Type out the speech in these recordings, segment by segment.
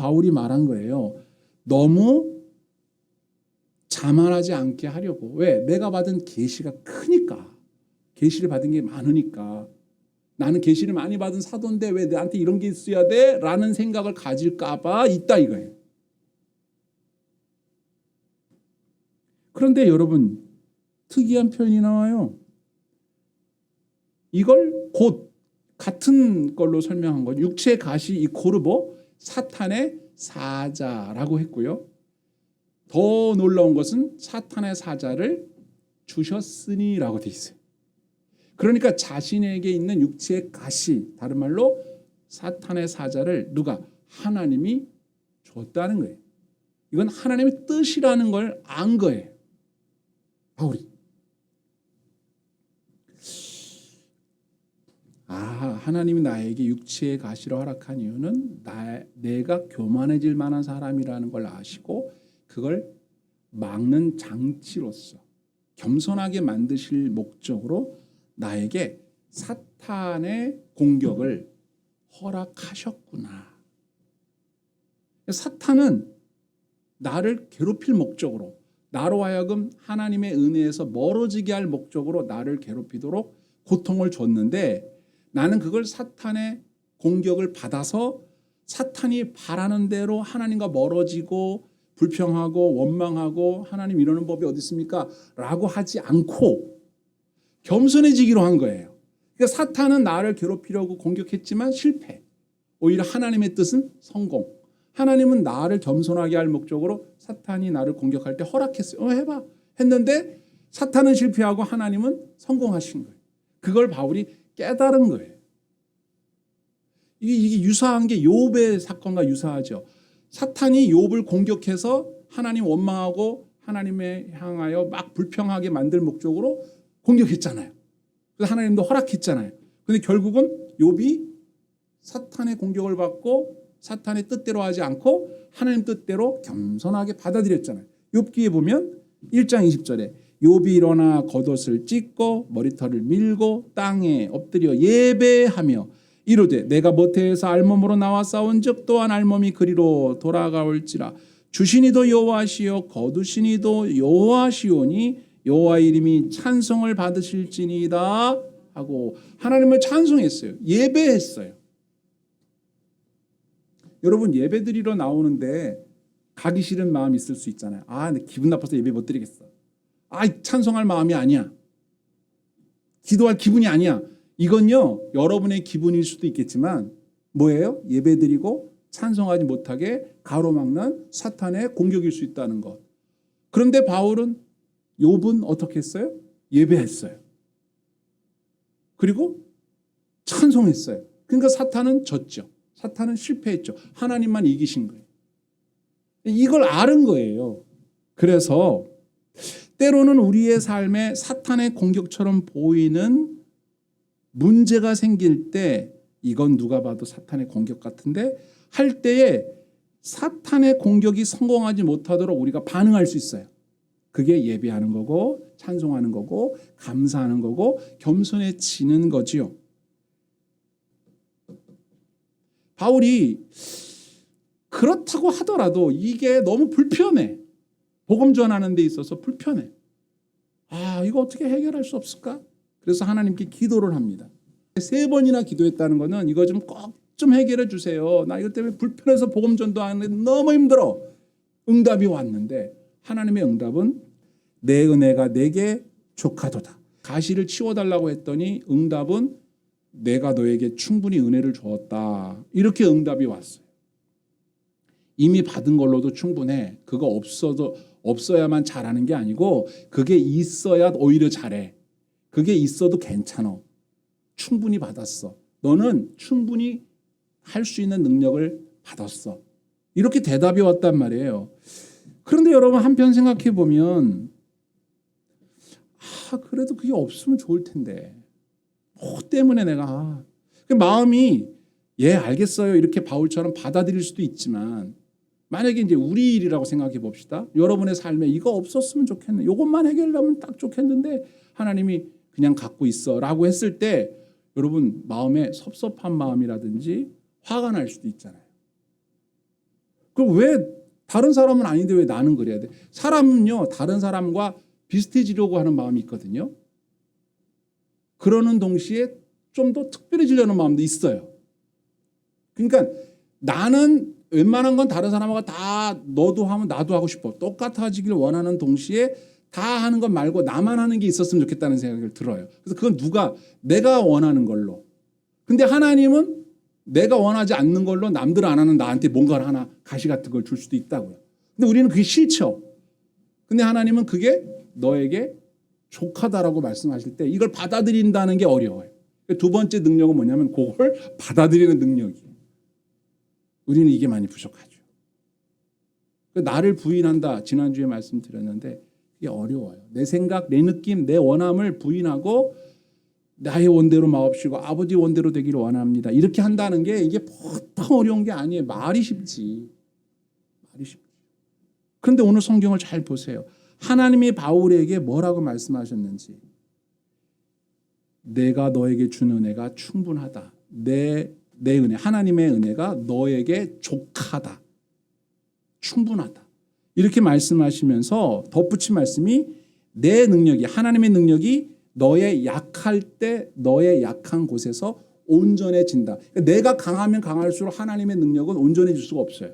바울이 말한 거예요. 너무 자만하지 않게 하려고. 왜? 내가 받은 계시가 크니까. 계시를 받은 게 많으니까. 나는 계시를 많이 받은 사도인데 왜 나한테 이런 게 있어야 돼? 라는 생각을 가질까 봐 있다 이거예요. 그런데 여러분, 특이한 표현이 나와요. 이걸 곧 같은 걸로 설명한 거죠. 육체의 가시 이 고르보 사탄의 사자라고 했고요. 더 놀라운 것은 사탄의 사자를 주셨으니라고 돼 있어요. 그러니까 자신에게 있는 육체의 가시, 다른 말로 사탄의 사자를 누가? 하나님이 줬다는 거예요. 이건 하나님의 뜻이라는 걸 안 거예요. 바울이. 하나님이 나에게 육체의 가시를 허락한 이유는 내가 교만해질 만한 사람이라는 걸 아시고 그걸 막는 장치로서 겸손하게 만드실 목적으로 나에게 사탄의 공격을 허락하셨구나. 사탄은 나를 괴롭힐 목적으로, 나로 하여금 하나님의 은혜에서 멀어지게 할 목적으로 나를 괴롭히도록 고통을 줬는데, 나는 그걸 사탄의 공격을 받아서 사탄이 바라는 대로 하나님과 멀어지고 불평하고 원망하고 하나님 이러는 법이 어디 있습니까? 라고 하지 않고 겸손해지기로 한 거예요. 그러니까 사탄은 나를 괴롭히려고 공격했지만 실패. 오히려 하나님의 뜻은 성공. 하나님은 나를 겸손하게 할 목적으로 사탄이 나를 공격할 때 허락했어요. 해봐. 했는데 사탄은 실패하고 하나님은 성공하신 거예요. 그걸 바울이 깨달은 거예요. 이게 유사한 게 욥의 사건과 유사하죠. 사탄이 욥을 공격해서 하나님 원망하고 하나님에 향하여 막 불평하게 만들 목적으로 공격했잖아요. 그래서 하나님도 허락했잖아요. 그런데 결국은 욥이 사탄의 공격을 받고 사탄의 뜻대로 하지 않고 하나님 뜻대로 겸손하게 받아들였잖아요. 욥기에 보면 1장 20절에 욥이 일어나 겉옷을 찢고 머리털을 밀고 땅에 엎드려 예배하며 이르되 내가 모태에서 알몸으로 나와 싸운즉 또한 알몸이 그리로 돌아가올지라 주시니도 여호와시요 거두시니도 여호와시오니 여호와의 이름이 찬송을 받으실지니이다 하고 하나님을 찬송했어요. 예배했어요. 여러분 예배드리러 나오는데 가기 싫은 마음이 있을 수 있잖아요. 내 기분 나빠서 예배 못 드리겠어. 찬송할 마음이 아니야. 기도할 기분이 아니야. 이건요 여러분의 기분일 수도 있겠지만 뭐예요? 예배드리고 찬송하지 못하게 가로막는 사탄의 공격일 수 있다는 것. 그런데 바울은 욥은 어떻게 했어요? 예배했어요. 그리고 찬송했어요. 그러니까 사탄은 졌죠. 사탄은 실패했죠. 하나님만 이기신 거예요. 이걸 아는 거예요. 그래서 때로는 우리의 삶에 사탄의 공격처럼 보이는 문제가 생길 때 이건 누가 봐도 사탄의 공격 같은데 할 때에 사탄의 공격이 성공하지 못하도록 우리가 반응할 수 있어요. 그게 예배하는 거고 찬송하는 거고 감사하는 거고 겸손해지는 거지요. 바울이 그렇다고 하더라도 이게 너무 불편해. 복음 전하는 데 있어서 불편해. 이거 어떻게 해결할 수 없을까? 그래서 하나님께 기도를 합니다. 3번이나 기도했다는 거는 이거 좀 꼭 좀 해결해 주세요. 나 이것 때문에 불편해서 복음 전도하는데 너무 힘들어. 응답이 왔는데 하나님의 응답은 내 은혜가 내게 족하도다. 가시를 치워달라고 했더니 응답은 내가 너에게 충분히 은혜를 주었다. 이렇게 응답이 왔어요. 이미 받은 걸로도 충분해. 그거 없어야만 잘하는 게 아니고 그게 있어야 오히려 잘해. 그게 있어도 괜찮아. 충분히 받았어. 너는 충분히 할 수 있는 능력을 받았어. 이렇게 대답이 왔단 말이에요. 그런데 여러분 한편 생각해 보면 그래도 그게 없으면 좋을 텐데. 때문에 내가 마음이 알겠어요. 이렇게 바울처럼 받아들일 수도 있지만 만약에 이제 우리 일이라고 생각해 봅시다. 여러분의 삶에 이거 없었으면 좋겠네. 이것만 해결하면 딱 좋겠는데 하나님이 그냥 갖고 있어라고 했을 때 여러분 마음에 섭섭한 마음이라든지 화가 날 수도 있잖아요. 그럼 왜 다른 사람은 아닌데 왜 나는 그래야 돼? 사람은요, 다른 사람과 비슷해지려고 하는 마음이 있거든요. 그러는 동시에 좀 더 특별해지려는 마음도 있어요. 그러니까 나는 웬만한 건 다른 사람하고 다 너도 하면 나도 하고 싶어. 똑같아지길 원하는 동시에 다 하는 것 말고 나만 하는 게 있었으면 좋겠다는 생각을 들어요. 그래서 그건 내가 원하는 걸로. 근데 하나님은 내가 원하지 않는 걸로 남들 안 하는 나한테 뭔가를 하나 가시 같은 걸 줄 수도 있다고요. 근데 우리는 그게 싫죠. 근데 하나님은 그게 너에게 족하다라고 말씀하실 때 이걸 받아들인다는 게 어려워요. 두 번째 능력은 뭐냐면 그걸 받아들이는 능력이에요. 우리는 이게 많이 부족하죠. 나를 부인한다. 지난주에 말씀드렸는데 이게 어려워요. 내 생각, 내 느낌, 내 원함을 부인하고 나의 원대로 마옵시고 아버지 원대로 되기를 원합니다. 이렇게 한다는 게 이게 보통 어려운 게 아니에요. 말이 쉽지. 말이 쉽지. 그런데 오늘 성경을 잘 보세요. 하나님이 바울에게 뭐라고 말씀하셨는지. 내가 너에게 준 은혜가 충분하다. 내 은혜, 하나님의 은혜가 너에게 족하다. 충분하다. 이렇게 말씀하시면서 덧붙인 말씀이 내 능력이, 하나님의 능력이 너의 약할 때 너의 약한 곳에서 온전해진다. 그러니까 내가 강하면 강할수록 하나님의 능력은 온전해질 수가 없어요.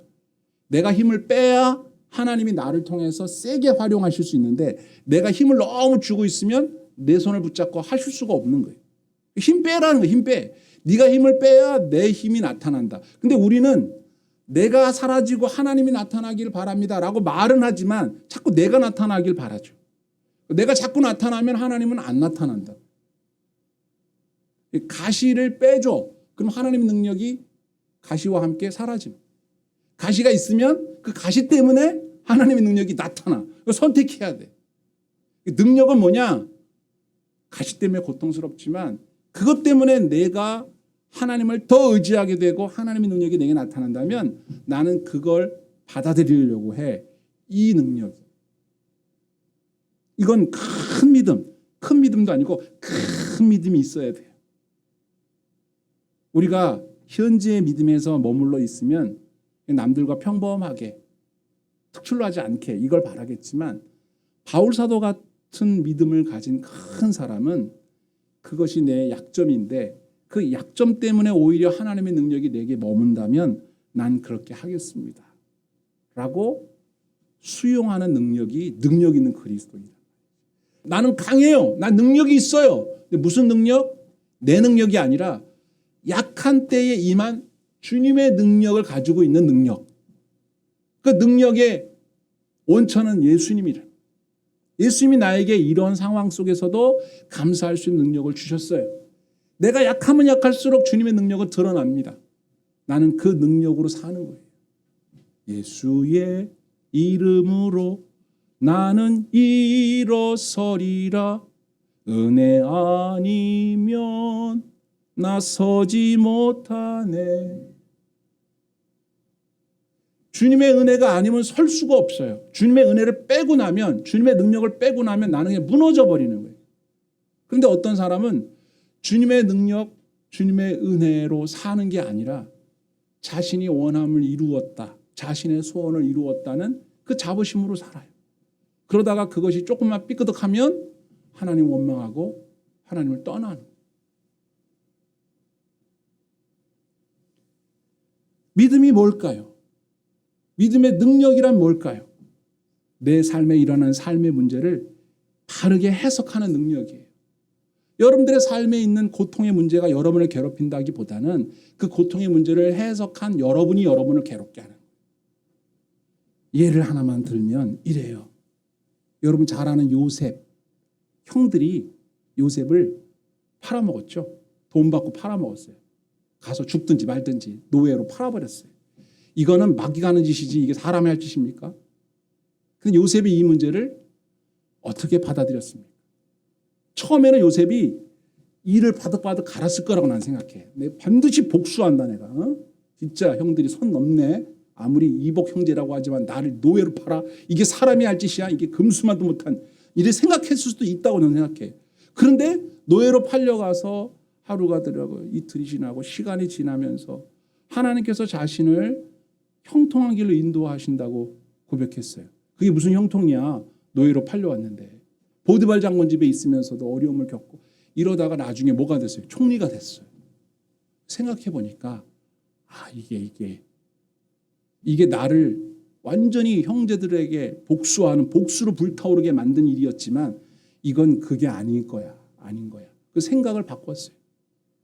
내가 힘을 빼야 하나님이 나를 통해서 세게 활용하실 수 있는데 내가 힘을 너무 주고 있으면 내 손을 붙잡고 하실 수가 없는 거예요. 힘 빼라는 거예요. 힘 빼. 네가 힘을 빼야 내 힘이 나타난다. 근데 우리는 내가 사라지고 하나님이 나타나길 바랍니다 라고 말은 하지만 자꾸 내가 나타나길 바라죠. 내가 자꾸 나타나면 하나님은 안 나타난다. 가시를 빼줘. 그럼 하나님의 능력이 가시와 함께 사라집니다. 가시가 있으면 그 가시 때문에 하나님의 능력이 나타나. 선택해야 돼. 능력은 뭐냐? 가시 때문에 고통스럽지만 그것 때문에 내가 하나님을 더 의지하게 되고 하나님의 능력이 내게 나타난다면 나는 그걸 받아들이려고 해. 이 능력이. 이건 큰 믿음도 아니고 큰 믿음이 있어야 돼요. 우리가 현재의 믿음에서 머물러 있으면 남들과 평범하게 특출로 하지 않게 이걸 바라겠지만 바울 사도 같은 믿음을 가진 큰 사람은 그것이 내 약점인데 그 약점 때문에 오히려 하나님의 능력이 내게 머문다면 난 그렇게 하겠습니다. 라고 수용하는 능력 있는 그리스도입니다. 나는 강해요. 난 능력이 있어요. 근데 무슨 능력? 내 능력이 아니라 약한 때에 임한 주님의 능력을 가지고 있는 능력. 그 능력의 원천은 예수님이라. 예수님이 나에게 이런 상황 속에서도 감사할 수 있는 능력을 주셨어요. 내가 약하면 약할수록 주님의 능력은 드러납니다. 나는 그 능력으로 사는 거예요. 예수의 이름으로 나는 일어서리라. 은혜 아니면 나서지 못하네. 주님의 은혜가 아니면 설 수가 없어요. 주님의 은혜를 빼고 나면, 주님의 능력을 빼고 나면 나는 그냥 무너져 버리는 거예요. 그런데 어떤 사람은 주님의 능력, 주님의 은혜로 사는 게 아니라 자신이 원함을 이루었다, 자신의 소원을 이루었다는 그 자부심으로 살아요. 그러다가 그것이 조금만 삐끄덕하면 하나님 원망하고 하나님을 떠나는 거예요. 믿음이 뭘까요? 믿음의 능력이란 뭘까요? 내 삶에 일어나는 삶의 문제를 바르게 해석하는 능력이에요. 여러분들의 삶에 있는 고통의 문제가 여러분을 괴롭힌다기보다는 그 고통의 문제를 해석한 여러분이 여러분을 괴롭게 하는 거예요. 예를 하나만 들면 이래요. 여러분 잘 아는 요셉. 형들이 요셉을 팔아먹었죠. 돈 받고 팔아먹었어요. 가서 죽든지 말든지 노예로 팔아버렸어요. 이거는 마귀가 하는 짓이지 이게 사람이 할 짓입니까? 근데 요셉이 이 문제를 어떻게 받아들였습니까? 처음에는 요셉이 이를 바득바득 갈았을 거라고 난 생각해. 내가 반드시 복수한다 내가. 진짜 형들이 선 넘네. 아무리 이복 형제라고 하지만 나를 노예로 팔아. 이게 사람이 할 짓이야. 이게 금수만도 못한. 이래 생각했을 수도 있다고 저는 생각해. 그런데 노예로 팔려가서 하루가 들어가고 이틀이 지나고 시간이 지나면서 하나님께서 자신을 형통한 길로 인도하신다고 고백했어요. 그게 무슨 형통이야. 노예로 팔려왔는데. 보디발 장군 집에 있으면서도 어려움을 겪고 이러다가 나중에 뭐가 됐어요? 총리가 됐어요. 생각해 보니까 이게 나를 완전히 형제들에게 복수로 불타오르게 만든 일이었지만 이건 그게 아닌 거야. 그 생각을 바꿨어요.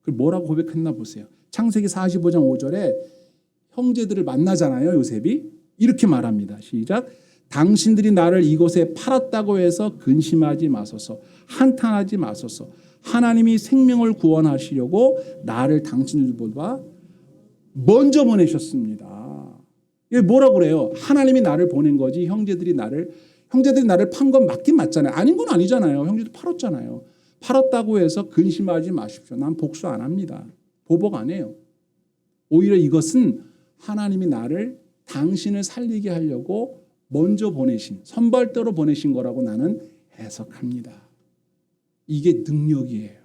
그걸 뭐라고 고백했나 보세요. 창세기 45장 5절에 형제들을 만나잖아요. 요셉이 이렇게 말합니다. 시작. 당신들이 나를 이곳에 팔았다고 해서 근심하지 마소서. 한탄하지 마소서. 하나님이 생명을 구원하시려고 나를 당신들보다 먼저 보내셨습니다. 이게 뭐라고 그래요? 하나님이 나를 보낸 거지 형제들이 나를 판 건 맞긴 맞잖아요. 아닌 건 아니잖아요. 형제도 팔았잖아요. 팔았다고 해서 근심하지 마십시오. 난 복수 안 합니다. 보복 안 해요. 오히려 이것은 하나님이 나를 당신을 살리게 하려고 먼저 보내신, 선발대로 보내신 거라고 나는 해석합니다. 이게 능력이에요.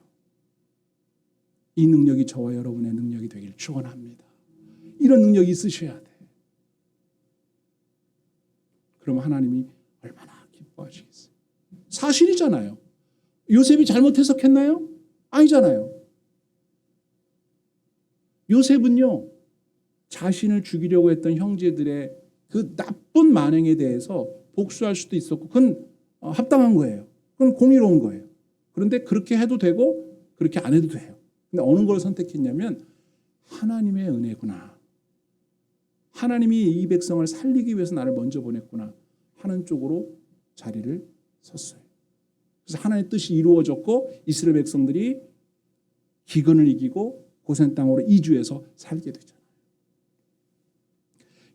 이 능력이 저와 여러분의 능력이 되길 축원합니다. 이런 능력이 있으셔야 돼. 그럼 하나님이 얼마나 기뻐하시겠어요. 사실이잖아요. 요셉이 잘못 해석했나요? 아니잖아요. 요셉은요, 자신을 죽이려고 했던 형제들의 그 나쁜 만행에 대해서 복수할 수도 있었고 그건 합당한 거예요. 그건 공의로운 거예요. 그런데 그렇게 해도 되고 그렇게 안 해도 돼요. 근데 어느 걸 선택했냐면 하나님의 은혜구나. 하나님이 이 백성을 살리기 위해서 나를 먼저 보냈구나 하는 쪽으로 자리를 섰어요. 그래서 하나님의 뜻이 이루어졌고 이스라엘 백성들이 기근을 이기고 고센 땅으로 이주해서 살게 되잖아요.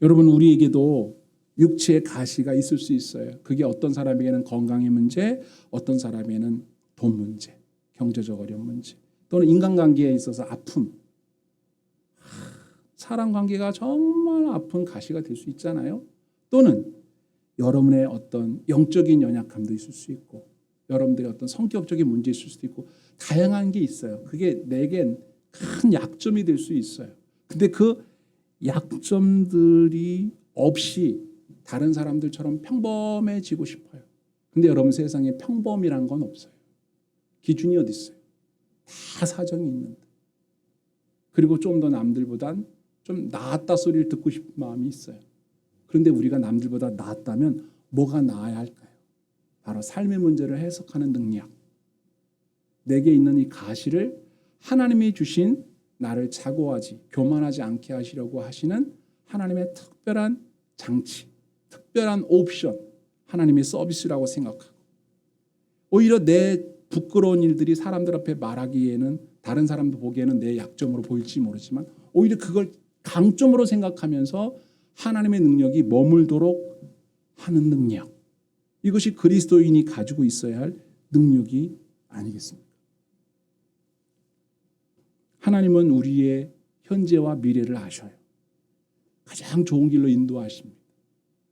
여러분, 우리에게도 육체의 가시가 있을 수 있어요. 그게 어떤 사람에게는 건강의 문제, 어떤 사람에게는 돈 문제, 경제적 어려운 문제, 또는 인간관계에 있어서 아픔. 사람 관계가 정말 아픈 가시가 될 수 있잖아요. 또는 여러분의 어떤 영적인 연약함도 있을 수 있고 여러분들의 어떤 성격적인 문제 있을 수도 있고 다양한 게 있어요. 그게 내겐 큰 약점이 될 수 있어요. 근데 그 약점들이 없이 다른 사람들처럼 평범해지고 싶어요. 근데 여러분, 세상에 평범이란 건 없어요. 기준이 어디 있어요? 다 사정이 있는데. 그리고 좀 더 남들보단 좀 나았다 소리를 듣고 싶은 마음이 있어요. 그런데 우리가 남들보다 나았다면 뭐가 나아야 할까요? 바로 삶의 문제를 해석하는 능력. 내게 있는 이 가시를 하나님이 주신 나를 자고하지, 교만하지 않게 하시려고 하시는 하나님의 특별한 장치, 특별한 옵션, 하나님의 서비스라고 생각하고 오히려 내 부끄러운 일들이 사람들 앞에 말하기에는 다른 사람도 보기에는 내 약점으로 보일지 모르지만 오히려 그걸 강점으로 생각하면서 하나님의 능력이 머물도록 하는 능력. 이것이 그리스도인이 가지고 있어야 할 능력이 아니겠습니까? 하나님은 우리의 현재와 미래를 아셔요. 가장 좋은 길로 인도하십니다.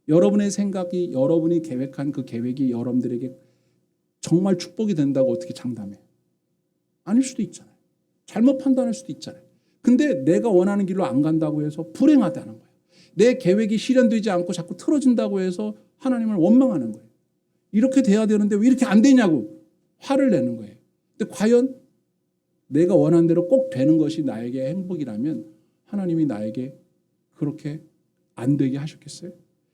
여러분의 생각이, 여러분이 계획한 그 계획이 여러분들에게 정말 축복이 된다고 어떻게 장담해요? 아닐 수도 있잖아요. 잘못 판단할 수도 있잖아요. 근데 내가 원하는 길로 안 간다고 해서 불행하다는 거예요. 내 계획이 실현되지 않고 자꾸 틀어진다고 해서 하나님을 원망하는 거예요. 이렇게 돼야 되는데 왜 이렇게 안 되냐고 화를 내는 거예요. 근데 과연 내가 원하는 대로 꼭 되는 것이 나에게 행복이라면 하나님이 나에게 그렇게 안 되게 하셨겠어요?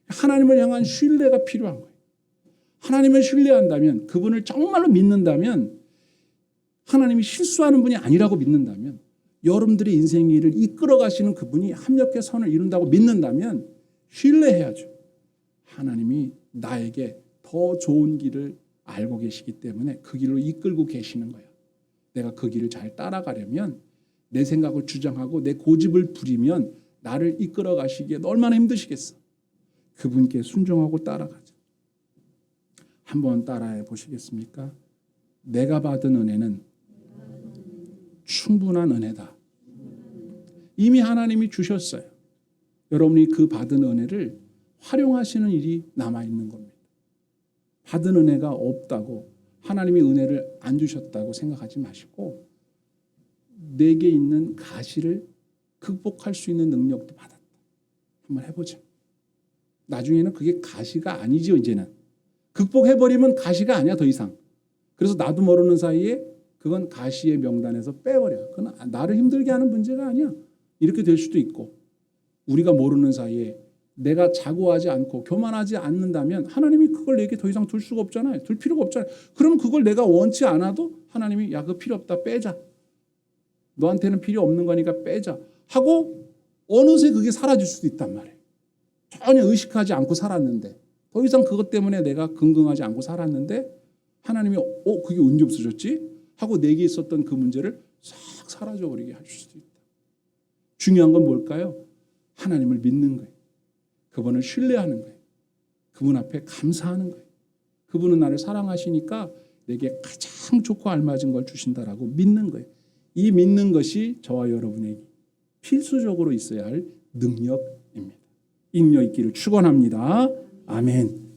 하나님을 향한 신뢰가 필요한 거예요. 하나님을 신뢰한다면, 그분을 정말로 믿는다면, 하나님이 실수하는 분이 아니라고 믿는다면, 여러분들의 인생의 일을 이끌어 가시는 그분이 합력의 선을 이룬다고 믿는다면 신뢰해야죠. 하나님이 나에게 더 좋은 길을 알고 계시기 때문에 그 길로 이끌고 계시는 거예요. 내가 그 길을 잘 따라가려면 내 생각을 주장하고 내 고집을 부리면 나를 이끌어 가시기에 얼마나 힘드시겠어. 그분께 순종하고 따라가자. 한번 따라해 보시겠습니까? 내가 받은 은혜는 충분한 은혜다. 이미 하나님이 주셨어요. 여러분이 그 받은 은혜를 활용하시는 일이 남아있는 겁니다. 받은 은혜가 없다고, 하나님이 은혜를 안 주셨다고 생각하지 마시고 내게 있는 가시를 극복할 수 있는 능력도 받았다. 한번 해보자. 나중에는 그게 가시가 아니죠. 이제는 극복해버리면 가시가 아니야 더 이상. 그래서 나도 모르는 사이에 그건 가시의 명단에서 빼버려. 그건 나를 힘들게 하는 문제가 아니야. 이렇게 될 수도 있고, 우리가 모르는 사이에 내가 자고하지 않고 교만하지 않는다면 하나님이 그걸 내게 더 이상 둘 수가 없잖아요. 둘 필요가 없잖아요. 그럼 그걸 내가 원치 않아도 하나님이 야, 그거 필요 없다, 빼자. 너한테는 필요 없는 거니까 빼자 하고 어느새 그게 사라질 수도 있단 말이에요. 전혀 의식하지 않고 살았는데, 더 이상 그것 때문에 내가 긍긍하지 않고 살았는데 하나님이 그게 언제 없어졌지? 하고 내게 있었던 그 문제를 싹 사라져버리게 하실 수도 있다. 중요한 건 뭘까요? 하나님을 믿는 거예요. 그분을 신뢰하는 거예요. 그분 앞에 감사하는 거예요. 그분은 나를 사랑하시니까 내게 가장 좋고 알맞은 걸 주신다라고 믿는 거예요. 이 믿는 것이 저와 여러분에게 필수적으로 있어야 할 능력입니다. 이 능력 있기를 축원합니다. 아멘.